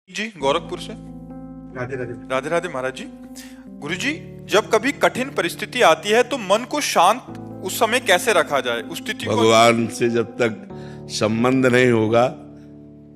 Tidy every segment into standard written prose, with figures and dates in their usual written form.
जी गोरखपुर से। राधे राधे। राधे राधे महाराज जी। गुरु जी, जब कभी कठिन परिस्थिति आती है तो मन को शांत उस समय कैसे रखा जाए? उस स्थिति को भगवान से जब तक संबंध नहीं होगा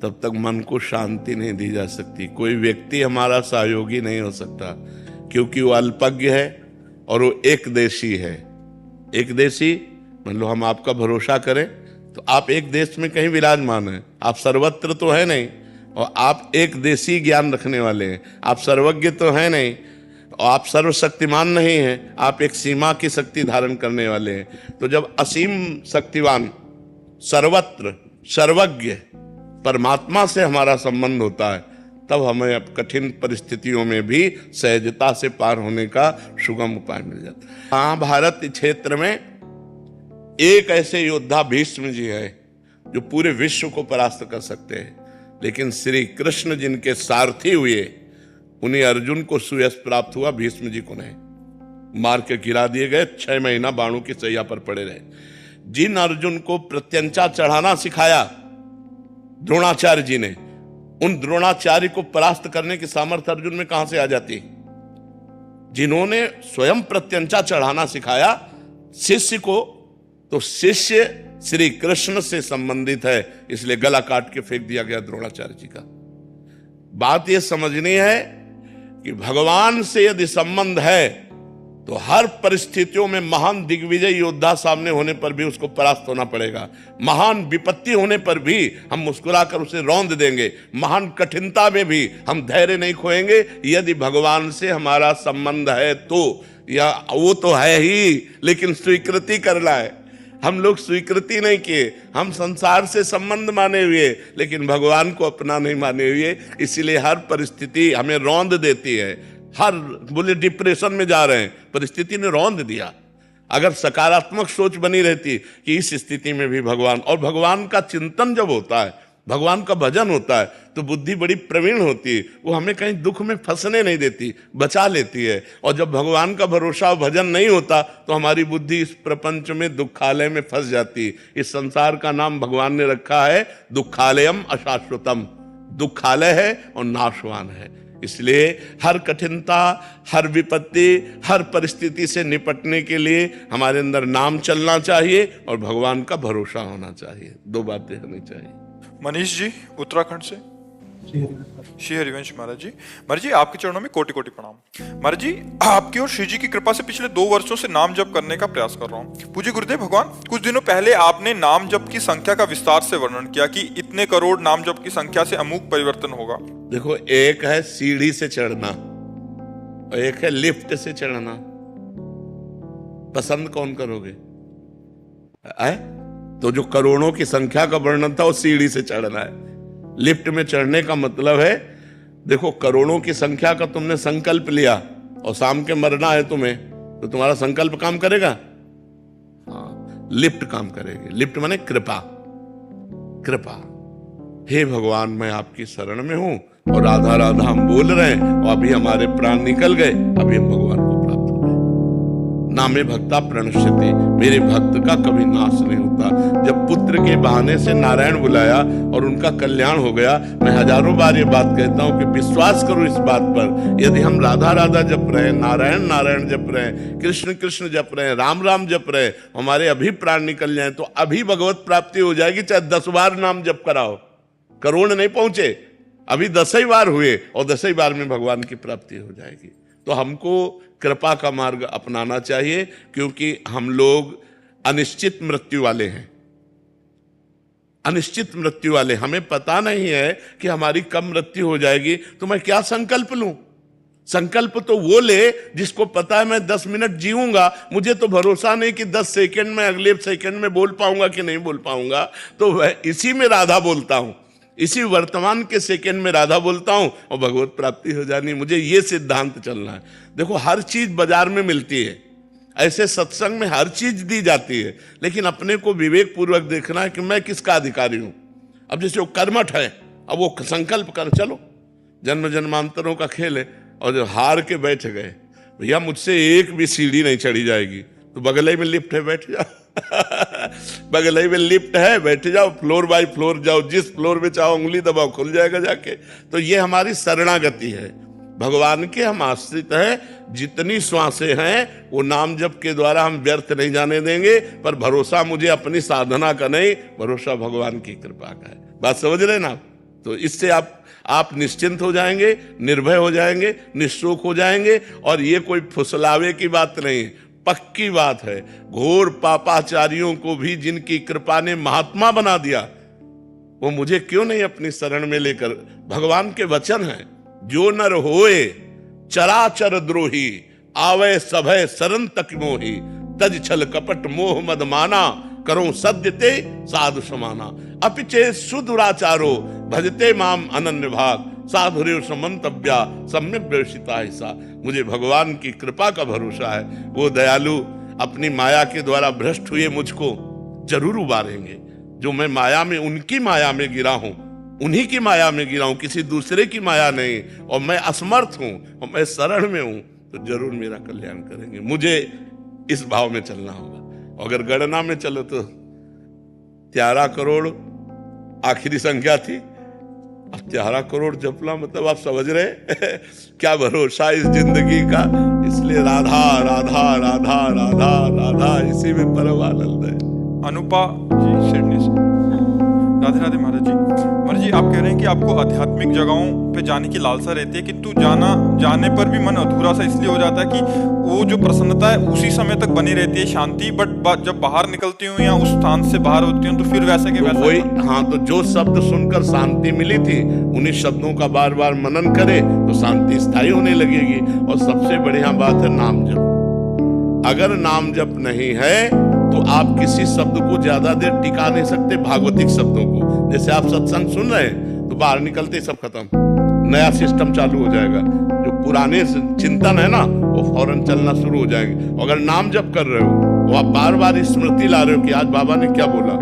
तब तक मन को शांति नहीं दी जा सकती। कोई व्यक्ति हमारा सहयोगी नहीं हो सकता, क्योंकि वो अल्पज्ञ है और वो एक देशी है। एक देशी मतलब हम आपका भरोसा करें तो आप एक देश में कहीं विराजमान हैं, आप सर्वत्र तो है नहीं, और आप एक देशी ज्ञान रखने वाले हैं। आप सर्वज्ञ तो है नहीं और आप सर्वशक्तिमान नहीं हैं, आप एक सीमा की शक्ति धारण करने वाले हैं। तो जब असीम शक्तिवान सर्वत्र सर्वज्ञ परमात्मा से हमारा संबंध होता है, तब हमें अब कठिन परिस्थितियों में भी सहजता से पार होने का सुगम उपाय मिल जाता है। महाभारत क्षेत्र में एक ऐसे योद्धा भीष्म जी है जो पूरे विश्व को परास्त कर सकते हैं, लेकिन श्री कृष्ण जिनके सारथी हुए उन्हें अर्जुन को सुयश प्राप्त हुआ, भीष्म जी को नहीं। मार के गिरा दिए गए, 6 महीना बाणों की सैया पर पड़े रहे। जिन अर्जुन को प्रत्यंचा चढ़ाना सिखाया द्रोणाचार्य जी ने, उन द्रोणाचार्य को परास्त करने की सामर्थ्य अर्जुन में कहां से आ जाती? जिन्होंने स्वयं प्रत्यंचा चढ़ाना सिखाया शिष्य को, तो शिष्य श्री कृष्ण से संबंधित है, इसलिए गला काट के फेंक दिया गया द्रोणाचार्य जी का। बात यह समझनी है कि भगवान से यदि संबंध है तो हर परिस्थितियों में महान दिग्विजय योद्धा सामने होने पर भी उसको परास्त होना पड़ेगा। महान विपत्ति होने पर भी हम मुस्कुराकर उसे रौंद देंगे। महान कठिनता में भी हम धैर्य नहीं खोएंगे, यदि भगवान से हमारा संबंध है तो। या वो तो है ही, लेकिन स्वीकृति करना है। हम लोग स्वीकृति नहीं किए, हम संसार से संबंध माने हुए, लेकिन भगवान को अपना नहीं माने हुए। इसीलिए हर परिस्थिति हमें रौंद देती है। हर बोले डिप्रेशन में जा रहे हैं, परिस्थिति ने रौंद दिया। अगर सकारात्मक सोच बनी रहती कि इस स्थिति में भी भगवान, और भगवान का चिंतन जब होता है, भगवान का भजन होता है, तो बुद्धि बड़ी प्रवीण होती है। वो हमें कहीं दुख में फंसने नहीं देती, बचा लेती है। और जब भगवान का भरोसा और भजन नहीं होता तो हमारी बुद्धि इस प्रपंच में दुखालय में फंस जाती है। इस संसार का नाम भगवान ने रखा है दुखालयम अशाश्वतम। दुखालय है और नाशवान है। इसलिए हर कठिनता, हर विपत्ति, हर परिस्थिति से निपटने के लिए हमारे अंदर नाम चलना चाहिए और भगवान का भरोसा होना चाहिए। 2 बातें होनी चाहिए। मनीष जी उत्तराखंड से। श्री हरिवंश महाराज जी। महाराज जी, आपके चरणों में कोटि कोटि प्रणाम। महाराज जी, आपकी और श्री जी की कृपा से पिछले 2 वर्षों से नाम जप करने का प्रयास कर रहा हूँ। पूज्य गुरुदेव भगवान, कुछ दिनों पहले आपने नाम जप की संख्या का विस्तार से वर्णन किया कि इतने करोड़ नाम जप की संख्या से अमूक परिवर्तन होगा। देखो, एक है सीढ़ी से चढ़ना और एक है लिफ्ट से चढ़ना। पसंद कौन करोगे? तो जो करोड़ों की संख्या का वर्णन था वो सीढ़ी से चढ़ना है। लिफ्ट में चढ़ने का मतलब है, देखो करोड़ों की संख्या का तुमने संकल्प लिया और शाम के मरना है तुम्हें, तो तुम्हारा संकल्प काम करेगा? हाँ, लिफ्ट काम करेगी। लिफ्ट माने कृपा। कृपा, हे भगवान मैं आपकी शरण में हूं और राधा राधा हम बोल रहे हैं और अभी हमारे प्राण निकल गए, अभी हम भगवान को प्राप्त हो गए। नामे भक्ता प्रणश्यते, मेरे भक्त का कभी नाश नहीं होता। जब पुत्र के बहाने से नारायण बुलाया और उनका कल्याण हो गया, मैं हजारों बार ये बात कहता हूं कि विश्वास करो इस बात पर, यदि हम राधा राधा जप रहे हैं, नारायण नारायण जप रहे हैं, कृष्ण कृष्ण जप रहे हैं, राम राम जप रहे हैं, हमारे अभी प्राण निकल जाए तो अभी भगवत प्राप्ति हो जाएगी। चाहे 10 बार नाम जप कराओ, करोड़ नहीं पहुंचे, अभी 10 ही बार हुए और 10 ही बार में भगवान की प्राप्ति हो जाएगी। तो हमको कृपा का मार्ग अपनाना चाहिए, क्योंकि हम लोग अनिश्चित मृत्यु वाले हैं। अनिश्चित मृत्यु वाले, हमें पता नहीं है कि हमारी कब मृत्यु हो जाएगी, तो मैं क्या संकल्प लूं? संकल्प तो वो ले जिसको पता है मैं 10 मिनट जीऊंगा, मुझे तो भरोसा नहीं कि 10 सेकंड में अगले सेकंड में बोल पाऊंगा कि नहीं बोल पाऊंगा, तो इसी में राधा बोलता हूं, इसी वर्तमान के सेकंड में राधा बोलता हूं और भगवत प्राप्ति हो जानी। मुझे ये सिद्धांत चलना है। देखो, हर चीज बाजार में मिलती है, ऐसे सत्संग में हर चीज दी जाती है, लेकिन अपने को विवेक पूर्वक देखना है कि मैं किसका अधिकारी हूं। अब जैसे वो कर्मठ है, अब वो संकल्प कर, चलो जन्म जन्मांतरों का खेल है, और जो हार के बैठ गए, भैया मुझसे एक भी सीढ़ी नहीं चढ़ी जाएगी, तो बगल में लिफ्ट है, बैठ जा। बगल ही में लिफ्ट है, बैठ जाओ, फ्लोर बाय फ्लोर जाओ, जिस फ्लोर में चाहो उंगली दबाओ, खुल जाएगा जाके। तो ये हमारी शरणागति है, भगवान के हम आश्रित हैं। जितनी श्वासें हैं वो नाम जप के द्वारा हम व्यर्थ नहीं जाने देंगे, पर भरोसा मुझे अपनी साधना का नहीं, भरोसा भगवान की कृपा का है। बात समझ रहे ना? तो इससे आप निश्चिंत हो जाएंगे, निर्भय हो जाएंगे, निःशोक हो जाएंगे। और ये कोई फुसलावे की बात नहीं, पक्की बात है। घोर पापाचारियों को भी जिनकी कृपा ने महात्मा बना दिया, वो मुझे क्यों नहीं अपनी शरण में लेकर? भगवान के वचन है, जो नर होए चराचर द्रोही, आवे सभय शरण तक मोही, तज छल कपट मोह मद माना, करो सद्य ते साधु समाना, अपिचे सुदुराचारो भजते माम अनन्य भाग, साधुरेव समंतव्या सम्यक व्यवसिता ऐसा। मुझे भगवान की कृपा का भरोसा है, वो दयालु अपनी माया के द्वारा भ्रष्ट हुए मुझको जरूर उबारेंगे। जो मैं माया में, उनकी माया में गिरा हूं, उन्हीं की माया में गिरा हूं, किसी दूसरे की माया नहीं, और मैं असमर्थ हूं और मैं शरण में हूं, तो जरूर मेरा कल्याण करेंगे। मुझे इस भाव में चलना होगा। अगर गणना में चलो तो 11 करोड़ आखिरी संख्या थी, अब 11 करोड़ जपना मतलब आप समझ रहे क्या भरोसा इस जिंदगी का। इसलिए राधा राधा राधा राधा राधा, इसी में परम आनंद है। अनुपा जी सिडनी से। राधे राधे महाराज जी। महाराज जी, आप कह रहे हैं कि आपको आध्यात्मिक जगहों पे जाने की लालसा रहती है, किंतु जाने पर भी मन अधूरा सा इसलिए हो जाता है कि वो जो प्रसन्नता है उसी समय तक बनी रहती है, शांति, बट जब बाहर निकलती हूँ या उस स्थान से बाहर होती हूँ तो फिर वैसे के वैसे। हाँ, तो जो शब्द सुनकर शांति मिली थी, उन्हीं शब्दों का बार बार मनन करे तो शांति स्थायी होने लगेगी। और सबसे बढ़िया बात है नाम जप। अगर नाम जप नहीं है तो आप किसी शब्द को ज्यादा देर टिका नहीं सकते, भागवतिक शब्दों को। जैसे आप सत्संग सुन रहे हैं तो बाहर निकलते सब खत्म, नया सिस्टम चालू हो जाएगा। जो पुराने चिंतन है ना, वो फौरन चलना शुरू हो जाएंगे। अगर नाम जप कर रहे हो तो आप बार बार स्मृति ला रहे हो कि आज बाबा ने क्या बोला,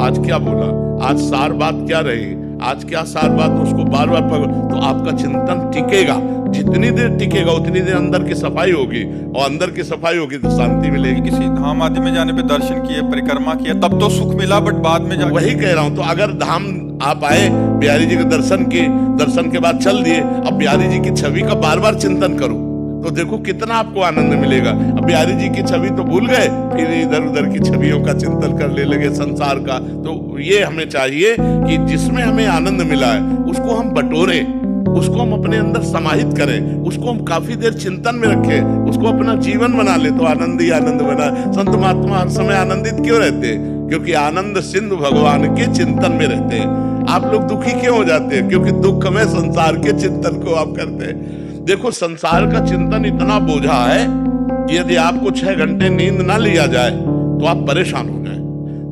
आज क्या बोला, आज सार बात क्या रही, आज क्या सार बात, उसको बार बार पकड़, तो आपका चिंतन टिकेगा। जितनी देर टिकेगा उतनी देर अंदर की सफाई होगी, और अंदर की सफाई होगी तो शांति मिलेगी। किसी धाम आदि में जाने पे दर्शन किए, परिक्रमा किया, तब तो सुख मिला, बट बाद में जाके वही कह रहा हूं। तो अगर धाम आप आए, बिहारी जी के दर्शन किए, दर्शन के बाद चल दिए, अब बिहारी जी की छवि का बार बार चिंतन करो तो देखो कितना आपको आनंद मिलेगा। अब बिहारी जी की छवि तो भूल गए, फिर इधर उधर की छवियों का चिंतन करने लगे, संसार का। तो ये हमें चाहिए कि जिसमें हमें आनंद मिला है उसको हम बटोरें, उसको हम अपने अंदर समाहित करें, उसको हम काफी देर चिंतन में रखें, उसको अपना जीवन बना ले, तो आनंद ही आनंद बना। संत महात्मा हर समय आनंदित क्यों रहते हैं? क्योंकि आनंद सिंधु भगवान के चिंतन में रहते हैं। आप लोग दुखी क्यों हो जाते हैं? क्योंकि दुख में संसार के चिंतन को आप करते हैं। देखो, संसार का चिंतन इतना बोझा है कि यदि आपको 6 घंटे नींद ना लिया जाए तो आप परेशान हो जाए।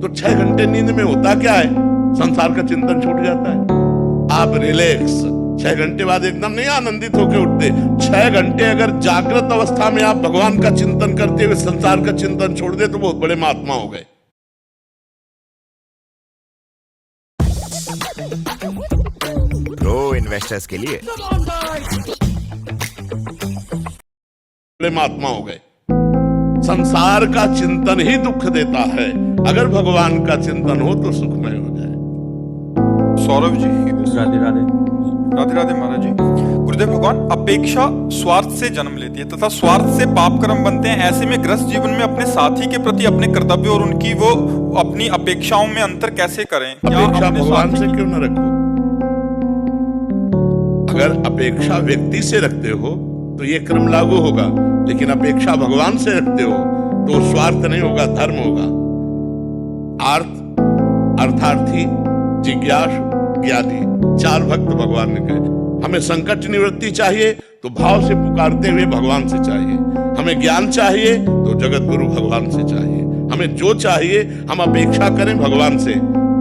तो 6 घंटे नींद में होता क्या है? संसार का चिंतन छूट जाता है, आप रिलैक्स। 6 घंटे बाद एकदम नहीं आनंदित होकर उठते। 6 घंटे अगर जागृत अवस्था में आप भगवान का चिंतन करते हुए संसार का चिंतन छोड़ दे तो बहुत बड़े महात्मा हो गए। प्रो इन्वेस्टर्स के लिए बड़े महात्मा हो गए। संसार का चिंतन ही दुख देता है, अगर भगवान का चिंतन हो तो सुखमय हो जाए। सौरभ जी। राधे राधे। राधे राधे महाराज जी। गुरुदेव भगवान, अपेक्षा स्वार्थ से जन्म लेती है तथा स्वार्थ से पाप कर्म बनते हैं। ऐसे में गृहस्थ जीवन में अपने साथी के प्रति अपने कर्तव्य और उनकी वो अपनी अपेक्षाओं में अंतर कैसे करें? अपेक्षा भगवान से क्यों न रखो? अगर अपेक्षा व्यक्ति से रखते हो तो ये क्रम लागू होगा, लेकिन अपेक्षा भगवान से रखते हो तो स्वार्थ नहीं होगा, धर्म होगा। अर्थार्थी, जिज्ञासु, ज्ञानी, 4 भक्त भगवान ने कहे। हमें संकट निवृत्ति चाहिए तो भाव से पुकारते हुए भगवान से चाहिए। हमें ज्ञान चाहिए तो जगत गुरु भगवान से चाहिए। हमें जो चाहिए हम अपेक्षा करें भगवान से,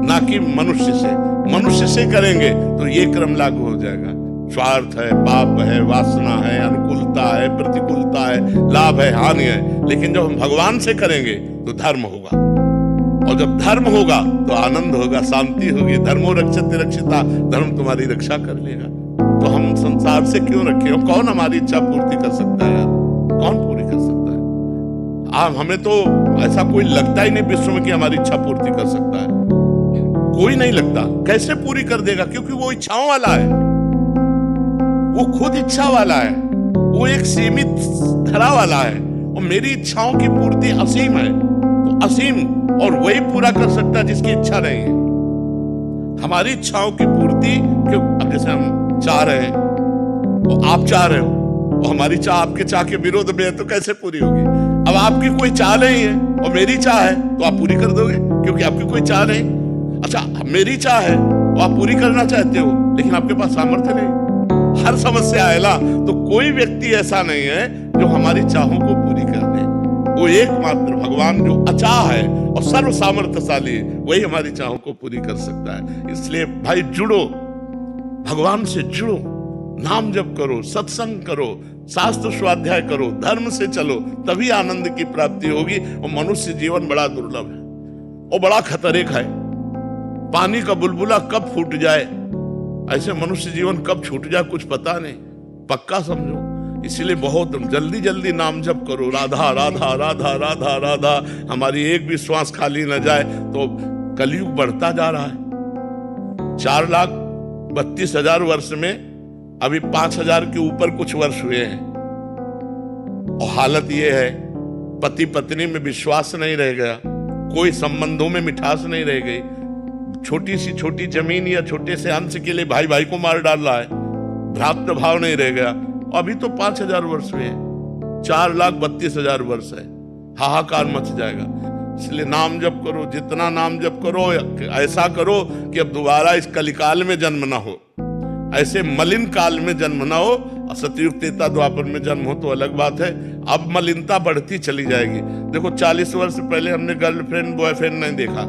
ना कि मनुष्य से। मनुष्य से करेंगे तो ये क्रम लागू हो जाएगा। स्वार्थ है, पाप है, वासना है, अनुकूलता है, प्रतिकूलता है, लाभ है, हानि है। लेकिन जब हम भगवान से करेंगे तो धर्म होगा, और जब धर्म होगा तो आनंद होगा, शांति होगी। धर्मो रक्षते रक्षिता, धर्म तुम्हारी रक्षा कर लेगा। तो हम संसार से क्यों रखें? और कौन हमारी इच्छा पूर्ति कर सकता है यार? कौन पूरी कर सकता है? हमें तो ऐसा कोई लगता ही नहीं विश्व में कि हमारी इच्छा पूर्ति कर सकता है। कोई नहीं लगता। कैसे पूरी कर देगा? क्योंकि वो इच्छाओं वाला है, वो खुद इच्छा वाला है, वो एक सीमित धरा वाला है। और मेरी इच्छाओं की पूर्ति असीम है, तो असीम और वही पूरा कर सकता है जिसकी इच्छा नहीं है। हमारी इच्छाओं की पूर्ति, क्यों? अब जैसे हम चाह रहे हैं तो आप चाह रहे हो, और हमारी चाह आपके चाह के विरोध में है, तो कैसे पूरी होगी? अब आपकी कोई चाह नहीं है और मेरी चाह है, तो आप पूरी कर दोगे क्योंकि आपकी कोई चाह नहीं। अच्छा, मेरी चाह है और आप पूरी करना चाहते हो, लेकिन आपके पास सामर्थ्य नहीं। हर समस्या है ना, तो कोई व्यक्ति ऐसा नहीं है जो हमारी चाहों को पूरी कर दे। वो एकमात्र भगवान जो अचाह है और सर्व सामर्थ्यशाली है, वही हमारी चाहों को पूरी कर सकता है। इसलिए भाई जुड़ो, भगवान से जुड़ो, नाम जप करो, सत्संग करो, शास्त्र स्वाध्याय करो, धर्म से चलो, तभी आनंद की प्राप्ति होगी। और मनुष्य जीवन बड़ा दुर्लभ है और बड़ा खतरे का है। पानी का बुलबुला कब फूट जाए, ऐसे मनुष्य जीवन कब छूट जाए कुछ पता नहीं। पक्का समझो। इसलिए बहुत जल्दी जल्दी नाम जप करो, राधा राधा राधा राधा राधा। हमारी एक भी श्वास खाली न जाए। तो कलयुग बढ़ता जा रहा है। 4,32,000 वर्ष में अभी 5,000 के ऊपर कुछ वर्ष हुए हैं, और हालत ये है, पति पत्नी में विश्वास नहीं रह गया, कोई संबंधों में मिठास नहीं रह गई। छोटी सी छोटी जमीन या छोटे से अंश के लिए भाई भाई को मार डाल रहा है, भ्रातृ भाव नहीं रह गया। अभी तो 5,000 वर्ष हुए हैं, 4,32,000 वर्ष है, हाहाकार मच जाएगा। इसलिए नाम जप करो, जितना नाम जप करो, ऐसा करो कि अब दोबारा इस कलिकाल में जन्म ना हो, ऐसे मलिन काल में जन्म ना हो। सतयुग त्रेता द्वापर में जन्म हो तो अलग बात है, अब मलिनता बढ़ती चली जाएगी। देखो 40 वर्ष पहले हमने गर्लफ्रेंड बॉयफ्रेंड नहीं देखा,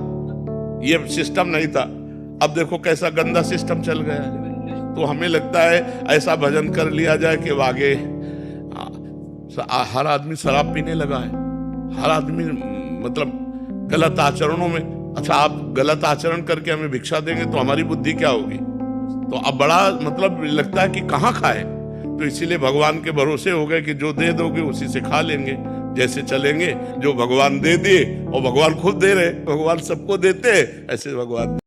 ये सिस्टम नहीं था। अब देखो कैसा गंदा सिस्टम चल गया है। तो हमें लगता है ऐसा भजन कर लिया जाए कि आगे हर आदमी शराब पीने लगा है, हर आदमी मतलब गलत आचरणों में। अच्छा, आप गलत आचरण करके हमें भिक्षा देंगे तो हमारी बुद्धि क्या होगी? तो अब बड़ा मतलब लगता है कि कहाँ खाए। तो इसीलिए भगवान के भरोसे हो गए कि जो दे दोगे उसी से खा लेंगे, जैसे चलेंगे। जो भगवान दे दिए, और भगवान खुद दे रहे, भगवान सबको देते हैं, ऐसे भगवान